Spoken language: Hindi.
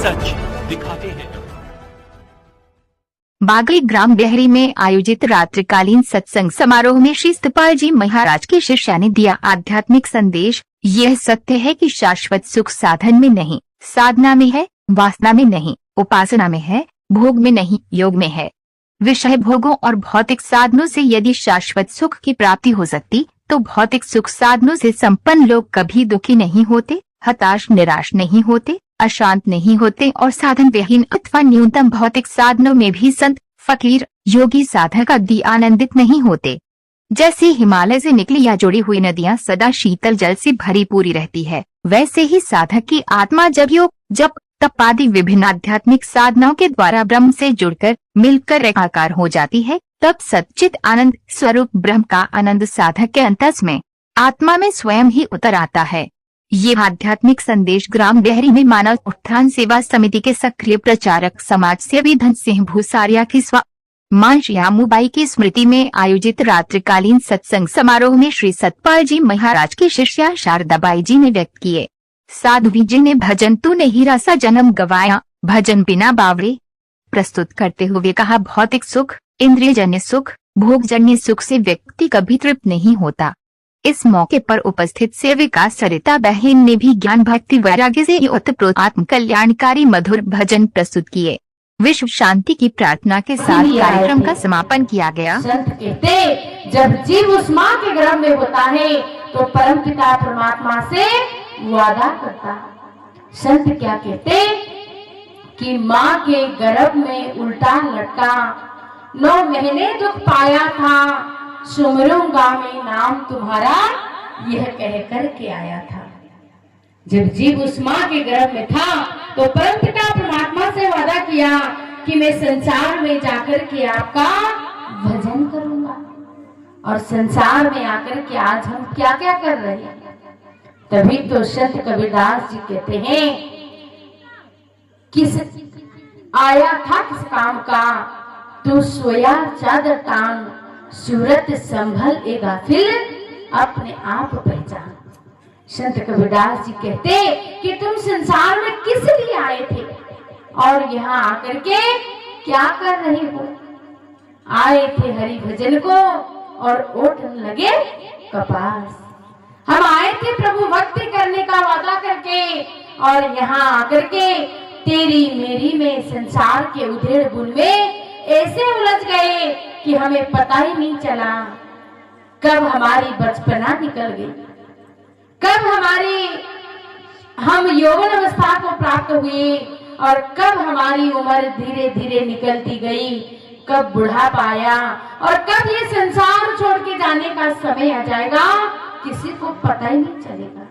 सच दिखाते हैं। बागली ग्राम डेहरी में आयोजित रात्रिकालीन सत्संग समारोह में श्री सतपाल जी महाराज की शिष्या ने दिया आध्यात्मिक संदेश। यह सत्य है कि शाश्वत सुख साधन में नहीं, साधना में है, वासना में नहीं, उपासना में है, भोग में नहीं, योग में है। विषय भोगों और भौतिक साधनों से यदि शाश्वत सुख की प्राप्ति हो सकती तो भौतिक सुख साधनों से संपन्न लोग कभी दुखी नहीं होते, हताश निराश नहीं होते, अशांत नहीं होते और साधन विहीन अथवा न्यूनतम भौतिक साधनों में भी संत, फकीर, योगी, साधक आदि आनंदित नहीं होते। जैसे हिमालय से निकली या जुड़ी हुई नदियां सदा शीतल जल से भरी पूरी रहती है, वैसे ही साधक की आत्मा जब योग, जप, तप आदि विभिन्न आध्यात्मिक साधनाओं के द्वारा ब्रह्म से जुड़कर मिलकर एकाकार हो जाती है, तब सच्चित आनंद स्वरूप ब्रह्म का आनंद साधक के अंतस में, आत्मा में स्वयं ही उतर आता है। ये आध्यात्मिक संदेश ग्राम डेहरी में मानव उत्थान सेवा समिति के सक्रिय प्रचारक समाज सेवी धन सिंह भूसारिया की मां श्यामूबाई की स्मृति में आयोजित रात्रिकालीन सत्संग समारोह में श्री सतपाल जी महाराज की शिष्या शारदाबाई जी ने व्यक्त किए। साध्वी जी ने भजन तूने हीरा सा जन्म गवाया, भजन बिना बावरे प्रस्तुत करते हुए कहा, भौतिक सुख, इंद्रियजन्य सुख, भोगजन्य सुख से व्यक्ति कभी तृप्त नहीं होता। इस मौके पर उपस्थित सेविका सरिता बहन ने भी ज्ञान भक्ति वैराग्य से युक्त आत्म कल्याणकारी मधुर भजन प्रस्तुत किए। विश्व शांति की प्रार्थना के साथ कार्यक्रम का समापन किया गया। संत कहते, जब जीव उस माँ के गर्भ में होता है तो परमपिता परमात्मा से वादा करता है। संत क्या कहते कि माँ के गर्भ में उल्टा लटका 9 महीने दुख पाया था, सुमरूंगा मैं नाम तुम्हारा, यह कह कर के आया था। जब जीव उस माँ के गर्भ में था तो परमपिता परमात्मा से वादा किया कि मैं संसार में जाकर के आपका भजन करूंगा। और संसार में आकर के आज हम क्या क्या कर रहे हैं। तभी तो संत कबीरदास जी कहते हैं, किस आया था किस काम का, तू सोया चादर तान, सूरत संभल एगा फिर अपने आप पहचान। संत कबीरदास जी कहते कि तुम संसार में किस लिए आए थे और यहाँ आकर के क्या कर रहे हो। आए थे हरि भजन को और ओठन लगे कपास। हम आए थे प्रभु भक्ति करने का वादा करके और यहाँ आकर के तेरी मेरी में संसार के उधेड़ बुन में ऐसे उलझ गए कि हमें पता ही नहीं चला कब हमारी बचपना निकल गई, कब हम यौवन अवस्था को प्राप्त हुए और कब हमारी उम्र धीरे धीरे निकलती गई, कब बुढ़ापा आया और कब ये संसार छोड़ के जाने का समय आ जाएगा, किसी को पता ही नहीं चलेगा।